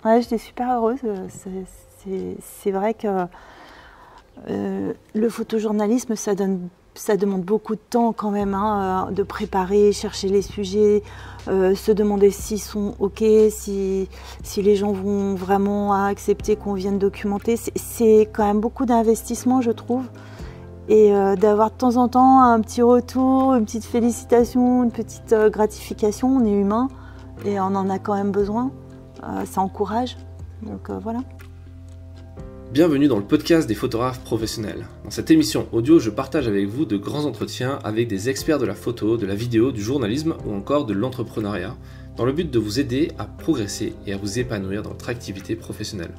Ouais, j'étais super heureuse. C'est vrai que le photojournalisme, ça demande beaucoup de temps quand même, hein, de préparer, chercher les sujets, se demander s'ils sont OK, si les gens vont vraiment accepter qu'on vienne documenter. C'est quand même beaucoup d'investissement, je trouve. Et d'avoir de temps en temps un petit retour, une petite félicitation, une petite gratification. On est humain et on en a quand même besoin. Ça encourage. Donc voilà. Bienvenue dans le podcast des photographes professionnels. Dans cette émission audio, je partage avec vous de grands entretiens avec des experts de la photo, de la vidéo, du journalisme ou encore de l'entrepreneuriat, dans le but de vous aider à progresser et à vous épanouir dans votre activité professionnelle.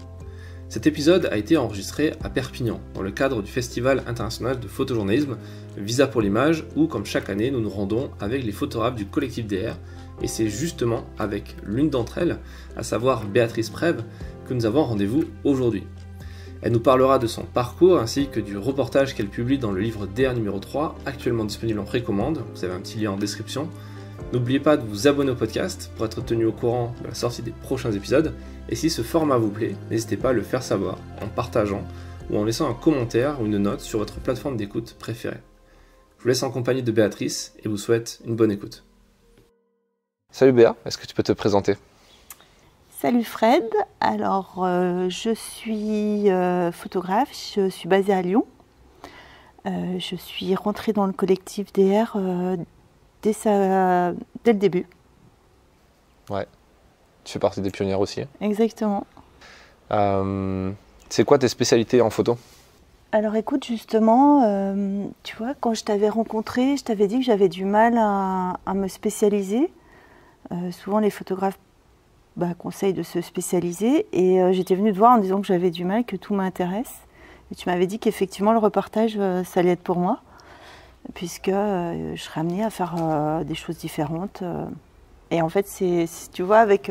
Cet épisode a été enregistré à Perpignan, dans le cadre du Festival international de photojournalisme Visa pour l'image, où, comme chaque année, nous nous rendons avec les photographes du collectif DR, et c'est justement avec l'une d'entre elles, à savoir Béatrice Prève, que nous avons rendez-vous aujourd'hui. Elle nous parlera de son parcours ainsi que du reportage qu'elle publie dans le livre DR numéro 3, actuellement disponible en précommande, vous avez un petit lien en description. N'oubliez pas de vous abonner au podcast pour être tenu au courant de la sortie des prochains épisodes, et si ce format vous plaît, n'hésitez pas à le faire savoir en partageant ou en laissant un commentaire ou une note sur votre plateforme d'écoute préférée. Je vous laisse en compagnie de Béatrice et vous souhaite une bonne écoute. Salut Béa, est-ce que tu peux te présenter ? Salut Fred, alors je suis photographe, je suis basée à Lyon. Je suis rentrée dans le collectif DR dès le début. Ouais, tu fais partie des pionnières aussi. Exactement. C'est quoi tes spécialités en photo ? Alors écoute, justement, tu vois, quand je t'avais rencontré, je t'avais dit que j'avais du mal à me spécialiser. Souvent les photographes conseillent de se spécialiser et j'étais venue te voir en disant que j'avais du mal, que tout m'intéresse. Et tu m'avais dit qu'effectivement le reportage, ça allait être pour moi, puisque je serais amenée à faire des choses différentes. Et en fait, tu vois, avec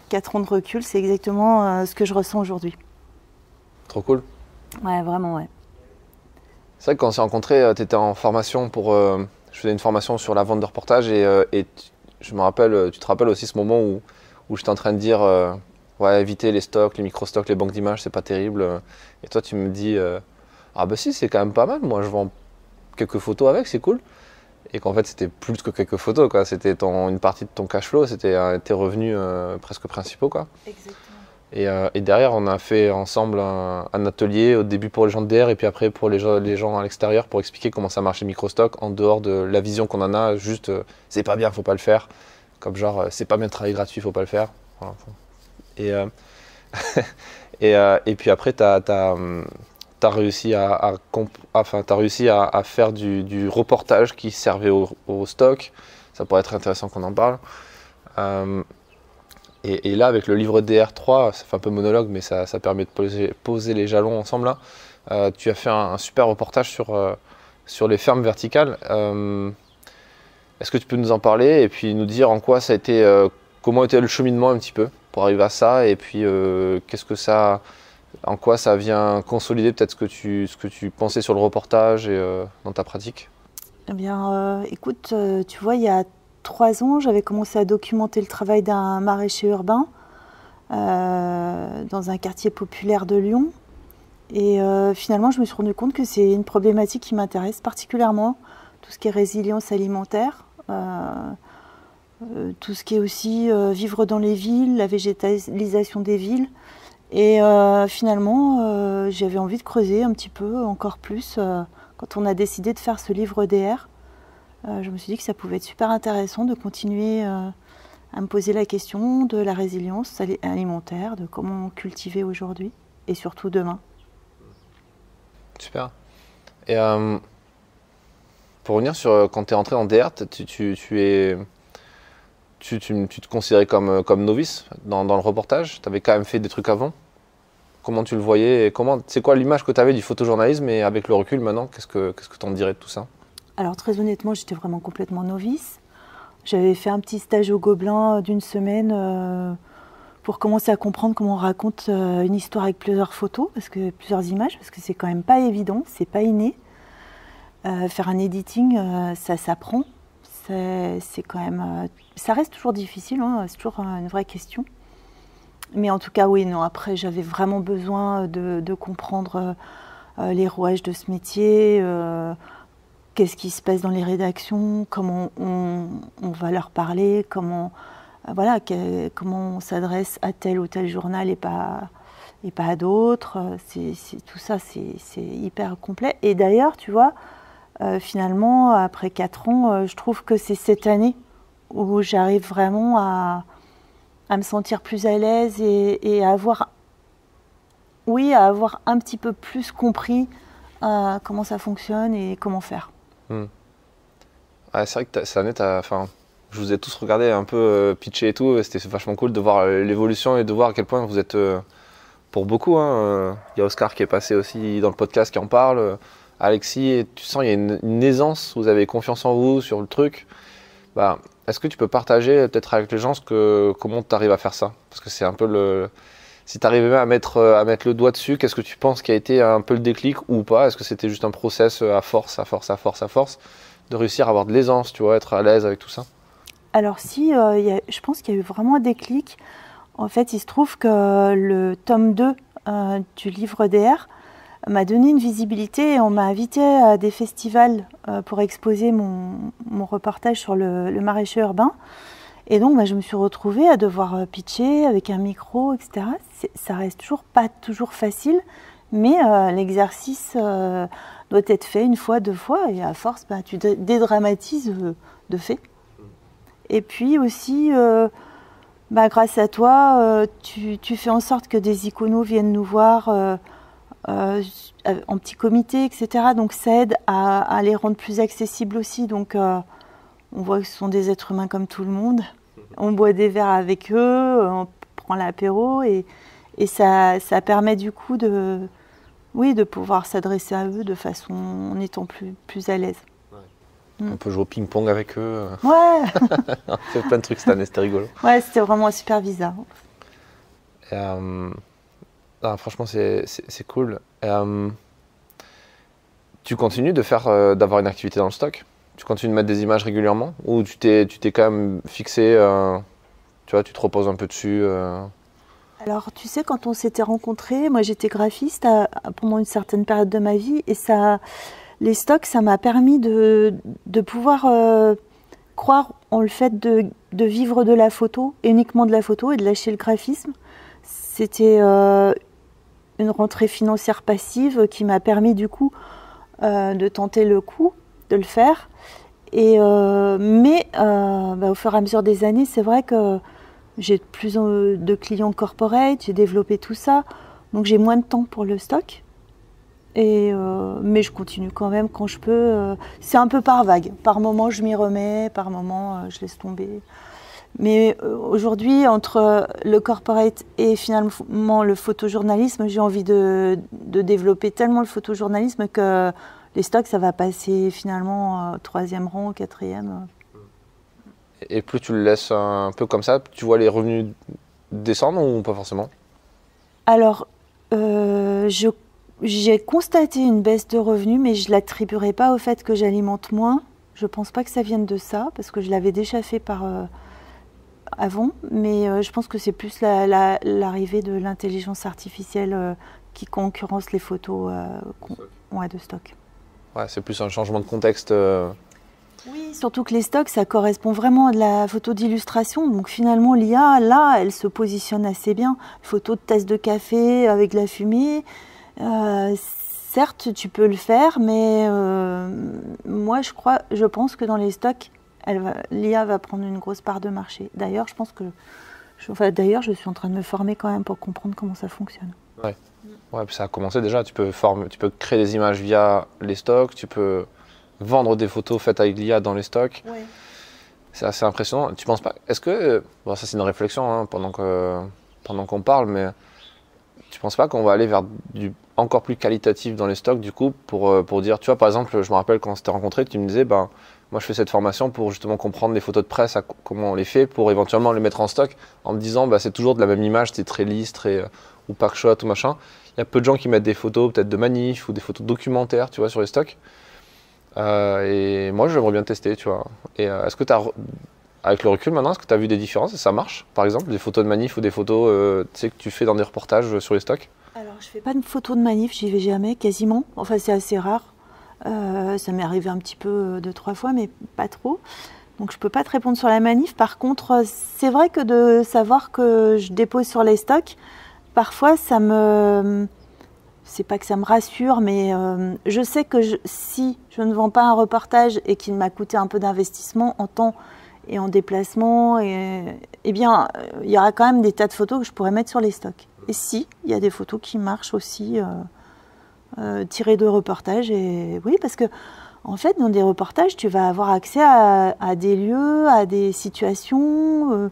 4 ans de recul, c'est exactement ce que je ressens aujourd'hui. Trop cool. Ouais, vraiment, ouais. C'est vrai que quand on s'est rencontrés, tu étais en formation je faisais une formation sur la vente de reportage et je me rappelle, tu te rappelles aussi ce moment où j'étais en train de dire ouais, éviter les stocks, les micro-stocks, les banques d'images, c'est pas terrible. Et toi, tu me dis ah bah si, c'est quand même pas mal. Moi, je vends quelques photos avec, c'est cool. Et qu'en fait, c'était plus que quelques photos, quoi. C'était une partie de ton cash flow, c'était tes revenus presque principaux, quoi. Exactement. Et derrière, on a fait ensemble un atelier, au début pour les gens de DR et puis après pour les gens à l'extérieur pour expliquer comment ça marche les micro-stocks en dehors de la vision qu'on en a, juste c'est pas bien, faut pas le faire. Comme genre, c'est pas bien de travailler gratuit, faut pas le faire. Voilà. Et puis après, t'as réussi t'as réussi à faire du reportage qui servait au stock. Ça pourrait être intéressant qu'on en parle. Et là, avec le livre DR3, ça fait un peu monologue, mais ça permet de poser les jalons ensemble là. Tu as fait un super reportage sur les fermes verticales. Est-ce que tu peux nous en parler et puis nous dire en quoi ça a été, comment était le cheminement un petit peu pour arriver à ça et puis en quoi ça vient consolider peut-être ce que tu pensais sur le reportage et dans ta pratique ? Eh bien, écoute, tu vois, il y a 3 ans, j'avais commencé à documenter le travail d'un maraîcher urbain dans un quartier populaire de Lyon. Et finalement, je me suis rendu compte que c'est une problématique qui m'intéresse particulièrement, tout ce qui est résilience alimentaire, tout ce qui est aussi vivre dans les villes, la végétalisation des villes. Et finalement, j'avais envie de creuser un petit peu, encore plus, quand on a décidé de faire ce livre DR. Je me suis dit que ça pouvait être super intéressant de continuer à me poser la question de la résilience alimentaire, de comment cultiver aujourd'hui et surtout demain. Super. Et pour revenir sur quand tu es rentré en DR, tu te considérais comme novice dans le reportage. Tu avais quand même fait des trucs avant. Comment tu le voyais et c'est quoi l'image que tu avais du photojournalisme et avec le recul maintenant, qu'est-ce que tu en dirais de tout ça ? Alors très honnêtement, j'étais vraiment complètement novice. J'avais fait un petit stage au Gobelin d'une semaine pour commencer à comprendre comment on raconte une histoire avec plusieurs photos, plusieurs images, parce que c'est quand même pas évident, c'est pas inné. Faire un editing, ça s'apprend. C'est quand même, ça reste toujours difficile, hein, c'est toujours une vraie question. Mais en tout cas, oui, non, après, j'avais vraiment besoin de comprendre les rouages de ce métier, qu'est-ce qui se passe dans les rédactions, comment on va leur parler, comment, voilà, comment on s'adresse à tel ou tel journal et pas à d'autres. Tout ça, c'est hyper complet. Et d'ailleurs, tu vois, finalement, après 4 ans, je trouve que c'est cette année où j'arrive vraiment à me sentir plus à l'aise et à avoir un petit peu plus compris comment ça fonctionne et comment faire. Ouais, c'est vrai que cette année, je vous ai tous regardé un peu pitcher et tout, c'était vachement cool de voir l'évolution et de voir à quel point vous êtes, pour beaucoup, il y a Oscar qui est passé aussi dans le podcast qui en parle, Alexis, et tu sens il y a une aisance, vous avez confiance en vous sur le truc. Bah, est-ce que tu peux partager peut-être avec les gens comment tu arrives à faire ça? Parce que c'est un peu si tu arrivais à mettre le doigt dessus, qu'est-ce que tu penses qui a été un peu le déclic ou pas? Est-ce que c'était juste un process à force de réussir à avoir de l'aisance, tu vois, être à l'aise avec tout ça? Alors si, je pense qu'il y a eu vraiment un déclic. En fait, il se trouve que le tome 2 du livre DR m'a donné une visibilité et on m'a invité à des festivals pour exposer mon reportage sur le maraîcher urbain. Et donc, je me suis retrouvée à devoir pitcher avec un micro, etc. Ça reste pas toujours facile, mais l'exercice doit être fait 1 fois, 2 fois, et à force, tu dédramatises de fait. Et puis aussi, grâce à toi, tu fais en sorte que des iconos viennent nous voir en petit comité, etc. Donc ça aide à les rendre plus accessibles aussi. Donc on voit que ce sont des êtres humains comme tout le monde. On boit des verres avec eux, on prend l'apéro et ça permet du coup de pouvoir s'adresser à eux de façon en étant plus à l'aise. On peut jouer au ping-pong avec eux. Ouais. On fait plein de trucs cette année, c'était rigolo. Ouais, c'était vraiment super bizarre. Franchement, c'est cool. Tu continues d'avoir une activité dans le stock? Tu continues de mettre des images régulièrement? Ou tu t'es quand même fixé, tu vois, tu te reposes un peu dessus Alors, tu sais, quand on s'était rencontrés, moi j'étais graphiste pendant une certaine période de ma vie et les stocks, ça m'a permis de pouvoir croire en le fait de vivre de la photo, et uniquement de la photo, et de lâcher le graphisme. C'était une rentrée financière passive qui m'a permis du coup de tenter le coup, de le faire. Mais au fur et à mesure des années, c'est vrai que j'ai de plus de clients corporate, j'ai développé tout ça, donc j'ai moins de temps pour le stock. Mais je continue quand même quand je peux. C'est un peu par vague. Par moment, je m'y remets, par moment, je laisse tomber. Mais aujourd'hui, entre le corporate et finalement le photojournalisme, j'ai envie de développer tellement le photojournalisme que les stocks, ça va passer finalement 3e rang, 4e. Et plus tu le laisses un peu comme ça, tu vois les revenus descendre ou pas forcément? Alors, j'ai constaté une baisse de revenus, mais je ne l'attribuerai pas au fait que j'alimente moins. Je ne pense pas que ça vienne de ça, parce que je l'avais déjà fait avant. Mais je pense que c'est plus l'arrivée de l'intelligence artificielle qui concurrence les photos de stock. Ouais, c'est plus un changement de contexte. Oui, surtout que les stocks, ça correspond vraiment à de la photo d'illustration. Donc finalement, l'IA, là, elle se positionne assez bien. Photo de tasse de café avec de la fumée. Certes, tu peux le faire, mais moi, je pense que dans les stocks, l'IA va prendre une grosse part de marché. D'ailleurs, je suis en train de me former quand même pour comprendre comment ça fonctionne. Ouais, puis ça a commencé déjà. Tu peux créer des images via les stocks, tu peux vendre des photos faites avec l'IA dans les stocks. Ouais. C'est assez impressionnant. Tu penses pas? Est-ce que, bon, ça c'est une réflexion pendant qu'on parle, mais tu penses pas qu'on va aller vers du encore plus qualitatif dans les stocks du coup pour dire, tu vois, par exemple, je me rappelle quand on s'était rencontrés, tu me disais, moi je fais cette formation pour justement comprendre les photos de presse, comment on les fait, pour éventuellement les mettre en stock, en me disant, c'est toujours de la même image, c'est très lisse, ou pack shot ou machin. Il y a peu de gens qui mettent des photos peut-être de manifs ou des photos documentaires, tu vois, sur les stocks. Et moi j'aimerais bien tester, tu vois. Et est-ce que avec le recul maintenant, est-ce que tu as vu des différences et ça marche? Par exemple, des photos de manif ou des photos que tu fais dans des reportages sur les stocks? Alors, je fais pas de photos de manif, j'y vais jamais, quasiment. Enfin, c'est assez rare. Ça m'est arrivé un petit peu 2-3 fois, mais pas trop. Donc, je peux pas te répondre sur la manif. Par contre, c'est vrai que de savoir que je dépose sur les stocks, parfois, c'est pas que ça me rassure, mais je sais que si je ne vends pas un reportage et qu'il m'a coûté un peu d'investissement en temps et en déplacement, eh bien, il y aura quand même des tas de photos que je pourrais mettre sur les stocks. Et si, il y a des photos qui marchent aussi tirées de reportages. Et oui, parce que en fait, dans des reportages, tu vas avoir accès à des lieux, à des situations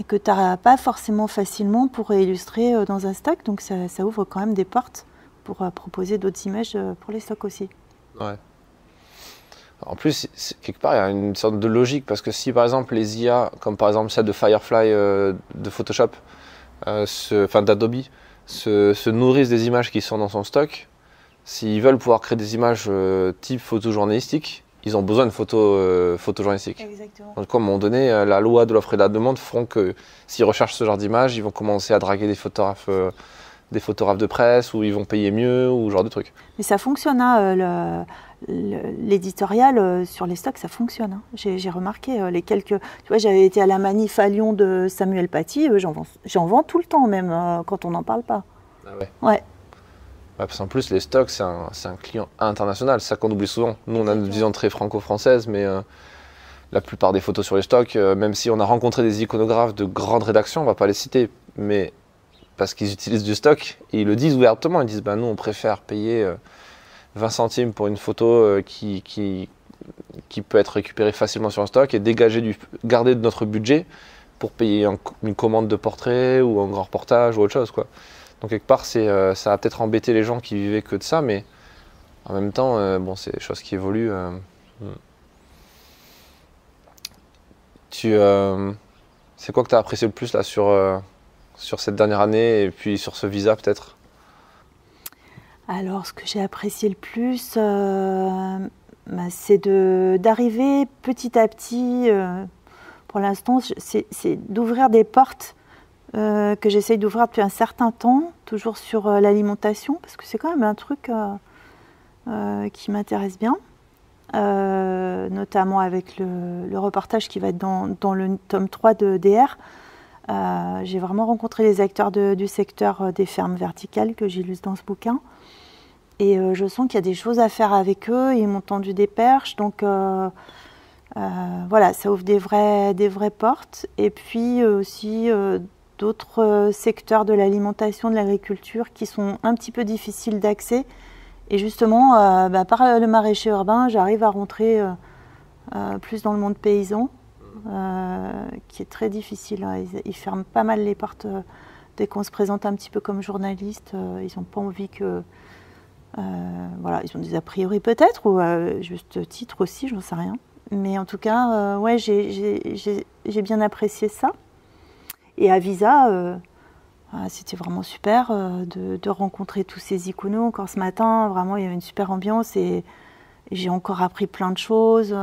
que tu n'auras pas forcément facilement pour illustrer dans un stock. Donc ça ouvre quand même des portes pour proposer d'autres images pour les stocks aussi. Ouais. En plus, quelque part, il y a une sorte de logique, parce que si par exemple les IA, comme par exemple celle de Firefly de Photoshop, d'Adobe, se nourrissent des images qui sont dans son stock, s'ils veulent pouvoir créer des images type photojournalistique, ils ont besoin de photojournalistiques. Exactement. Donc, à un moment donné, la loi de l'offre et de la demande feront que s'ils recherchent ce genre d'images, ils vont commencer à draguer des photographes de presse, ou ils vont payer mieux, ou ce genre de trucs. Mais ça fonctionne, hein, l'éditorial sur les stocks, ça fonctionne. Hein. J'ai remarqué les quelques... Tu vois, j'avais été à la manif à Lyon de Samuel Paty, j'en vends tout le temps même, quand on n'en parle pas. Ah ouais. Ouais. Ouais, parce qu'en plus, les stocks, c'est un client international, c'est ça qu'on oublie souvent. Nous, on a une vision très franco-française, mais la plupart des photos sur les stocks, même si on a rencontré des iconographes de grandes rédactions, on ne va pas les citer, mais parce qu'ils utilisent du stock, et ils le disent ouvertement, ils disent nous, on préfère payer 20 centimes pour une photo qui peut être récupérée facilement sur un stock et garder de notre budget pour payer une commande de portrait ou un grand reportage ou autre chose, quoi. Donc quelque part, ça a peut-être embêté les gens qui vivaient que de ça, mais en même temps, c'est des choses qui évoluent. C'est quoi que tu as apprécié le plus là, sur cette dernière année et puis sur ce visa peut-être? Alors, ce que j'ai apprécié le plus, c'est d'arriver petit à petit, pour l'instant, c'est d'ouvrir des portes que j'essaye d'ouvrir depuis un certain temps, toujours sur l'alimentation, parce que c'est quand même un truc qui m'intéresse bien, notamment avec le reportage qui va être dans le tome 3 de DR. J'ai vraiment rencontré les acteurs du secteur des fermes verticales que j'illustre dans ce bouquin. Et je sens qu'il y a des choses à faire avec eux. Ils m'ont tendu des perches. Donc voilà, ça ouvre des vraies portes. Et puis aussi d'autres secteurs de l'alimentation, de l'agriculture qui sont un petit peu difficiles d'accès. Et justement, par le maraîcher urbain, j'arrive à rentrer plus dans le monde paysan, qui est très difficile. Hein. Ils ferment pas mal les portes dès qu'on se présente un petit peu comme journaliste. Ils n'ont pas envie que... voilà, ils ont des a priori peut-être, ou juste titre aussi, j'en sais rien. Mais en tout cas, ouais, j'ai bien apprécié ça. Et à Visa, c'était vraiment super de rencontrer tous ces iconos. Encore ce matin, vraiment, il y avait une super ambiance et j'ai encore appris plein de choses.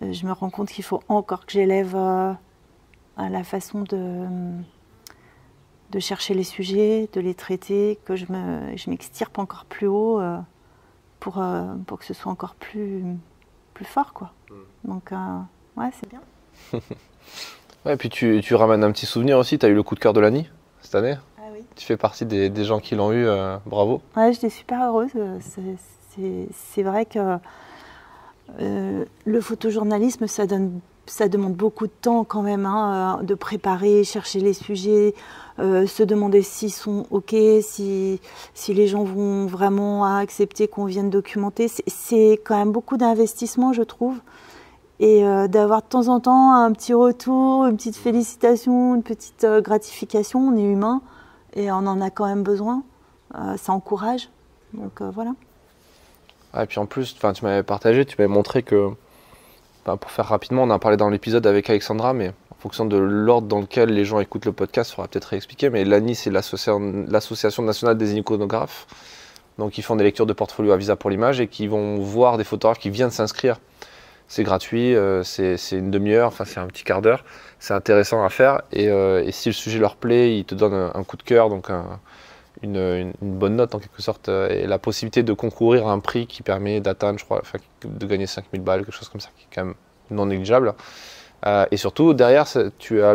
Je me rends compte qu'il faut encore que j'élève la façon de chercher les sujets, de les traiter, que je m'extirpe encore plus haut pour que ce soit encore plus fort, quoi. Donc, ouais, c'est bien. Ouais, et puis tu ramènes un petit souvenir aussi, tu as eu le coup de cœur de l'année cette année. Ah oui. Tu fais partie des gens qui l'ont eu, bravo. Ouais, j'étais super heureuse. C'est vrai que le photojournalisme, ça demande beaucoup de temps quand même, hein, de préparer, chercher les sujets, se demander s'ils sont OK, si les gens vont vraiment accepter qu'on vienne documenter. C'est quand même beaucoup d'investissement, je trouve. Et d'avoir de temps en temps un petit retour, une petite félicitation, une petite gratification, on est humain et on en a quand même besoin. Ça encourage, donc voilà. Ah, et puis en plus, tu m'avais partagé, tu m'avais montré que, pour faire rapidement, on en a parlé dans l'épisode avec Alexandra, mais en fonction de l'ordre dans lequel les gens écoutent le podcast, il faudra peut-être réexpliquer, mais l'ANI, c'est l'Association nationale des iconographes. Donc ils font des lectures de portfolio à visa pour l'image et qui vont voir des photographes qui viennent s'inscrire c'est gratuit, c'est une demi-heure, enfin c'est un petit quart d'heure, c'est intéressant à faire et si le sujet leur plaît, ils te donnent un coup de cœur, donc une bonne note en quelque sorte, et la possibilité de concourir à un prix qui permet d'atteindre, je crois, enfin, de gagner 5000 balles, quelque chose comme ça, qui est quand même non négligeable. Et surtout, derrière, tu as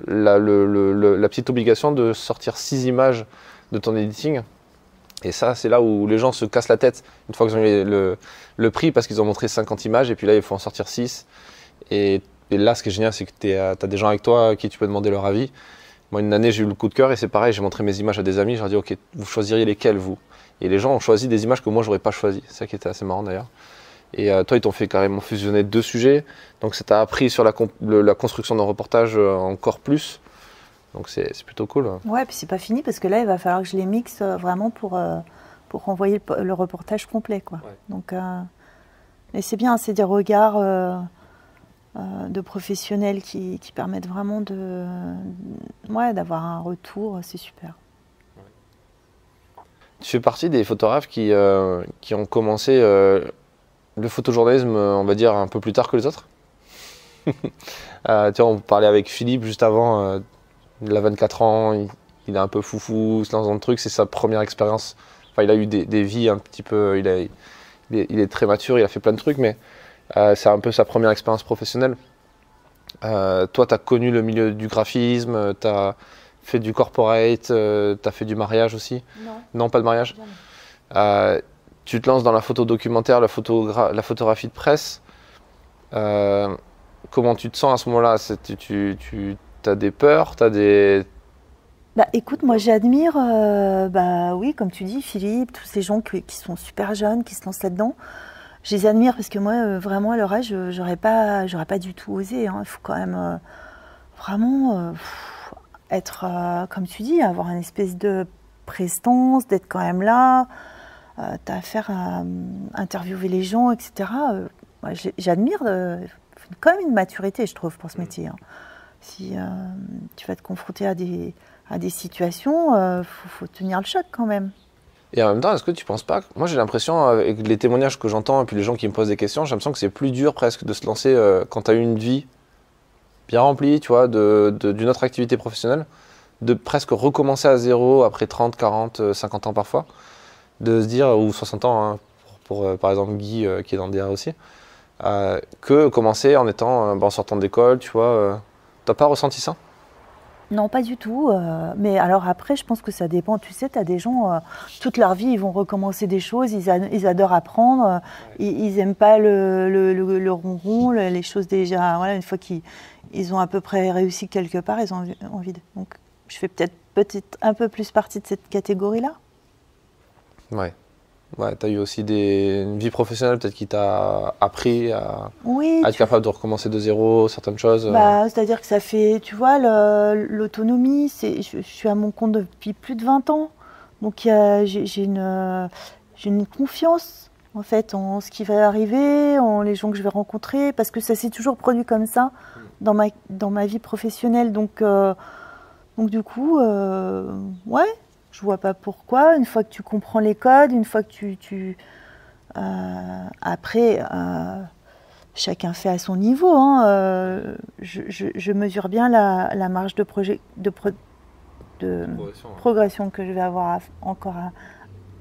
la petite obligation de sortir 6 images de ton editing. Et ça, c'est là où les gens se cassent la tête une fois qu'ils ont eu le prix, parce qu'ils ont montré 50 images, et puis là, il faut en sortir 6. Et là, ce qui est génial, c'est que tu as des gens avec toi à qui tu peux demander leur avis. Moi, une année, j'ai eu le coup de cœur, et c'est pareil, j'ai montré mes images à des amis, je leur ai dit, ok, vous choisiriez lesquelles, vous? Et les gens ont choisi des images que moi, j'aurais pas choisies. C'est ça qui était assez marrant, d'ailleurs. Et toi, ils t'ont fait carrément fusionner 2 sujets. Donc, ça t'a appris sur la construction d'un reportage encore plus. Donc, c'est plutôt cool. Ouais, puis c'est pas fini parce que là, il va falloir que je les mixe vraiment pour renvoyer le reportage complet, quoi. Ouais. Donc, mais c'est bien, c'est des regards de professionnels qui permettent vraiment d'avoir un retour. C'est super. Tu fais partie des photographes qui ont commencé le photojournalisme, on va dire, un peu plus tard que les autres. Tu vois, on parlait avec Philippe juste avant, il a 24 ans, il est un peu foufou, il se lance dans le truc, c'est sa première expérience. Enfin, il a eu des vies un petit peu, il est très mature, il a fait plein de trucs, mais c'est un peu sa première expérience professionnelle. Toi, tu as connu le milieu du graphisme, tu as fait du corporate, tu as fait du mariage aussi? Non. Non, pas de mariage? Tu te lances dans la photo documentaire, la photographie de presse. Comment tu te sens à ce moment-là? Tu as des peurs, tu as des... Bah écoute, moi j'admire, oui, comme tu dis, Philippe, tous ces gens qui sont super jeunes, qui se lancent là-dedans. Je les admire parce que moi, vraiment, à leur âge, j'aurais pas du tout osé. Hein. Il faut quand même vraiment être, comme tu dis, avoir une espèce de prestance, d'être quand même là. T'as affaire à interviewer les gens, etc. J'admire quand même une maturité, je trouve, pour ce métier. Hein. Si tu vas te confronter à des situations, faut tenir le choc quand même. Et en même temps, est-ce que tu penses pas que... Moi, j'ai l'impression, avec les témoignages que j'entends et puis les gens qui me posent des questions, j'ai l'impression que c'est plus dur presque de se lancer quand tu as eu une vie bien remplie, tu vois, d'une autre activité professionnelle, de presque recommencer à zéro après 30, 40, 50 ans parfois, de se dire, ou 60 ans, hein, pour par exemple Guy qui est dans le DA aussi, que commencer en en sortant d'école, tu vois. T'as pas ressenti ça? Non, pas du tout. Mais alors après, je pense que ça dépend. Tu sais, tu as des gens, toute leur vie, ils vont recommencer des choses, ils adorent apprendre, ils n'aiment pas le ronron, les choses déjà. Voilà, une fois qu'ils ont à peu près réussi quelque part, ils ont envie de... Donc, je fais peut-être un peu plus partie de cette catégorie-là. Ouais. Ouais, tu as eu aussi une vie professionnelle peut-être qui t'a appris à être capable de recommencer de zéro, certaines choses. C'est-à-dire que ça fait, tu vois, l'autonomie, je suis à mon compte depuis plus de 20 ans. Donc j'ai une confiance en fait en ce qui va arriver, en les gens que je vais rencontrer, parce que ça s'est toujours produit comme ça dans ma vie professionnelle. Donc du coup, ouais. Je vois pas pourquoi. Une fois que tu comprends les codes, une fois que après, chacun fait à son niveau. Hein, je mesure bien la marge de progression que je vais avoir encore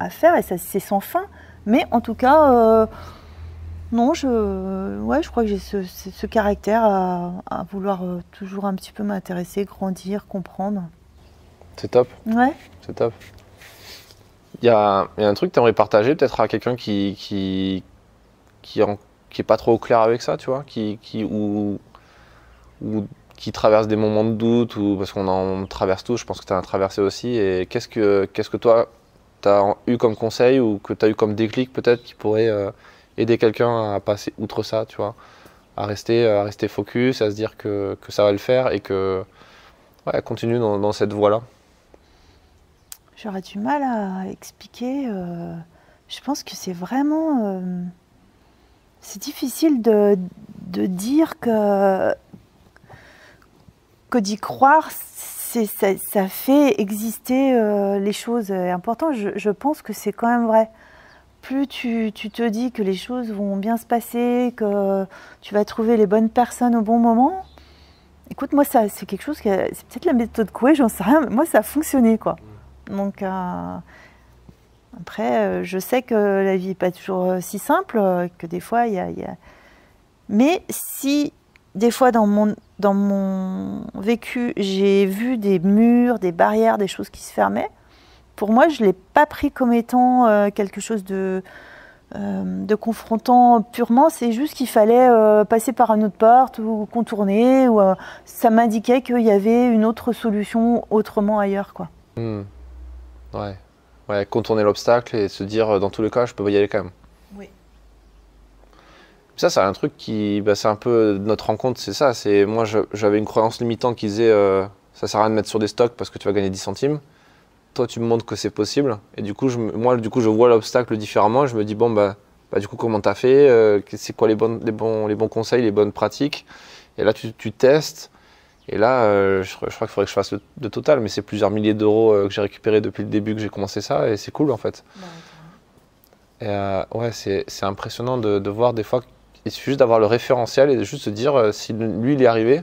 à faire, et ça c'est sans fin. Mais en tout cas, non, je crois que j'ai ce caractère à vouloir toujours un petit peu m'intéresser, grandir, comprendre. C'est top. Ouais. C'est top. Il y a un truc que tu aimerais partager peut-être à quelqu'un qui est pas trop au clair avec ça, tu vois, ou qui traverse des moments de doute, ou parce qu'on en traverse tous, je pense que tu en as traversé aussi. Et qu'est-ce que toi, tu as eu comme conseil ou que tu as eu comme déclic peut-être qui pourrait aider quelqu'un à passer outre ça, tu vois, à rester focus, à se dire que ça va le faire et que continue dans cette voie-là? J'aurais du mal à expliquer. Je pense que c'est vraiment... c'est difficile de dire que d'y croire, ça fait exister les choses importantes. Je pense que c'est quand même vrai. plus tu te dis que les choses vont bien se passer, que tu vas trouver les bonnes personnes au bon moment. Écoute, moi, ça, c'est quelque chose c'est peut-être la méthode Coué, j'en sais rien, mais moi, ça a fonctionné, quoi. Donc, après, je sais que la vie n'est pas toujours si simple, que des fois, il y a... Mais si, des fois, dans mon vécu, j'ai vu des murs, des barrières, des choses qui se fermaient, pour moi, je ne l'ai pas pris comme étant quelque chose de confrontant purement. C'est juste qu'il fallait passer par une autre porte ou contourner. Ou, ça m'indiquait qu'il y avait une autre solution autrement ailleurs, quoi. Ouais, contourner l'obstacle et se dire dans tous les cas, je peux y aller quand même. Oui. Ça, c'est un truc qui, c'est un peu notre rencontre, c'est ça. C'est moi, j'avais une croyance limitante qui disait ça sert à rien de mettre sur des stocks parce que tu vas gagner 10 centimes. Toi, tu me montres que c'est possible. Et du coup, moi, je vois l'obstacle différemment. Je me dis, bon, du coup, comment tu as fait c'est quoi les bons conseils, les bonnes pratiques? Et là, tu testes. Et là, je crois qu'il faudrait que je fasse le total. Mais c'est plusieurs milliers d'euros que j'ai récupéré depuis le début que j'ai commencé ça. Et c'est cool, en fait. Et c'est impressionnant de voir des fois qu'il suffit juste d'avoir le référentiel et de juste se dire, si lui, il est arrivé,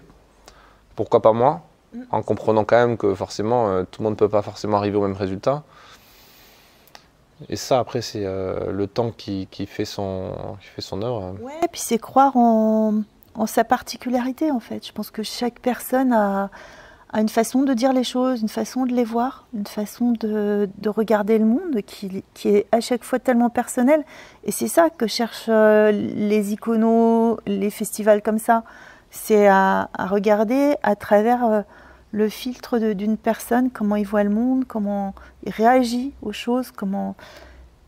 pourquoi pas moi? En comprenant quand même que forcément, tout le monde ne peut pas forcément arriver au même résultat. Et ça, après, c'est le temps qui fait son œuvre. Ouais, et puis c'est croire en sa particularité, en fait. Je pense que chaque personne a une façon de dire les choses, une façon de les voir, une façon de regarder le monde qui est à chaque fois tellement personnelle. Et c'est ça que cherchent les iconos, les festivals comme ça. C'est à regarder à travers le filtre d'une personne, comment il voit le monde, comment il réagit aux choses,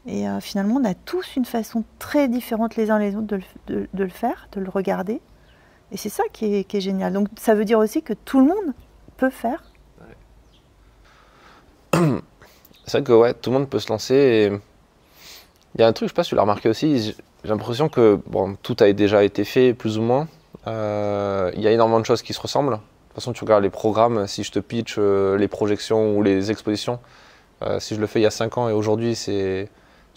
Et finalement, on a tous une façon très différente les uns les autres de le faire, de le regarder. Et c'est ça qui est génial. Donc ça veut dire aussi que tout le monde peut faire. C'est vrai que tout le monde peut se lancer. Et il y a un truc, je ne sais pas si tu l'as remarqué aussi, j'ai l'impression que tout a déjà été fait, plus ou moins. Il y a énormément de choses qui se ressemblent. De toute façon, tu regardes les programmes, si je te pitch les projections ou les expositions, si je le fais il y a 5 ans et aujourd'hui, tu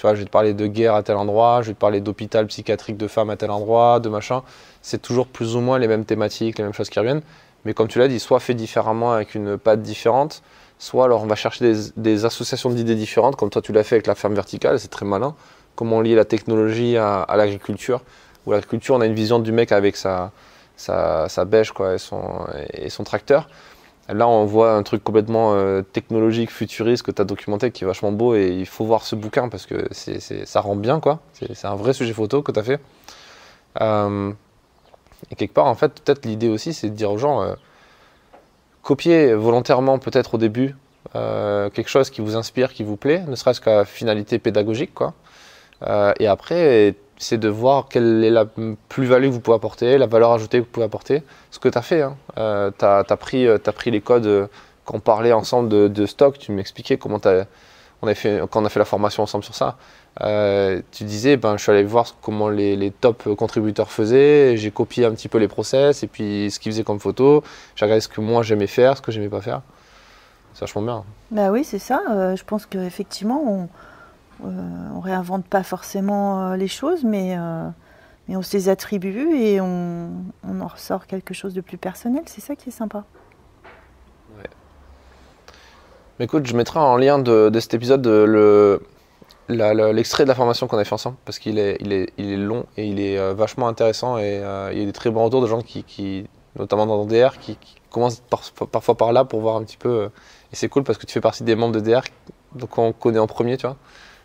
vois, je vais te parler de guerre à tel endroit, je vais te parler d'hôpital psychiatrique de femmes à tel endroit, de machin. C'est toujours plus ou moins les mêmes thématiques, les mêmes choses qui reviennent. Mais comme tu l'as dit, soit fait différemment avec une patte différente, soit alors on va chercher des associations d'idées différentes, comme toi tu l'as fait avec la ferme verticale, c'est très malin. Comment lier la technologie à l'agriculture, où l'agriculture, on a une vision du mec avec sa bêche quoi, et son tracteur. Là, on voit un truc complètement technologique, futuriste que tu as documenté qui est vachement beau et il faut voir ce bouquin parce que ça rend bien, quoi. C'est un vrai sujet photo que tu as fait. Et quelque part, en fait, peut-être l'idée aussi, c'est de dire aux gens, copiez volontairement peut-être au début quelque chose qui vous inspire, qui vous plaît, ne serait-ce qu'à finalité pédagogique, quoi. Et après, c'est de voir quelle est la plus-value que vous pouvez apporter, la valeur ajoutée que vous pouvez apporter. Ce que tu as fait, hein. Tu as pris les codes quand on parlait ensemble de stock, tu m'expliquais comment quand on a fait la formation ensemble sur ça. Tu disais, je suis allé voir comment les top contributeurs faisaient, j'ai copié un petit peu les process et puis ce qu'ils faisaient comme photo, j'ai regardé ce que moi j'aimais faire, ce que j'aimais pas faire. C'est vachement bien. Bah oui, c'est ça. Je pense qu'effectivement, on réinvente pas forcément les choses, mais on se les attribue et on en ressort quelque chose de plus personnel. C'est ça qui est sympa. Ouais. Mais écoute, je mettrai en lien de cet épisode l'extrait de la formation qu'on a fait ensemble parce qu'il est long et il est vachement intéressant et il y a des très bons retours de gens qui notamment dans DR, qui commencent parfois par là pour voir un petit peu. Et c'est cool parce que tu fais partie des membres de DR, donc on connaît en premier, tu vois.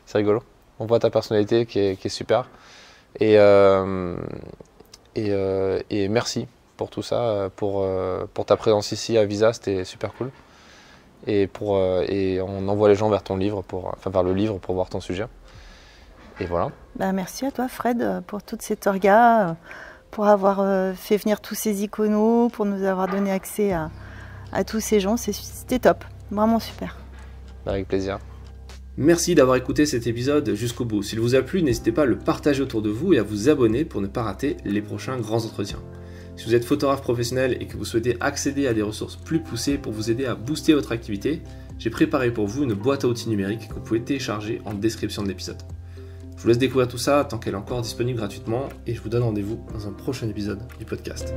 C'est rigolo. On voit ta personnalité qui est super. Et merci pour tout ça, pour ta présence ici à Visa, c'était super cool. Et on envoie les gens vers vers le livre pour voir ton sujet. Et voilà. Merci à toi Fred pour toute cette orga, pour avoir fait venir tous ces iconos, pour nous avoir donné accès à tous ces gens. C'était top, vraiment super. Avec plaisir. Merci d'avoir écouté cet épisode jusqu'au bout. S'il vous a plu, n'hésitez pas à le partager autour de vous et à vous abonner pour ne pas rater les prochains grands entretiens. Si vous êtes photographe professionnel et que vous souhaitez accéder à des ressources plus poussées pour vous aider à booster votre activité, j'ai préparé pour vous une boîte à outils numérique que vous pouvez télécharger en description de l'épisode. Je vous laisse découvrir tout ça tant qu'elle est encore disponible gratuitement et je vous donne rendez-vous dans un prochain épisode du podcast.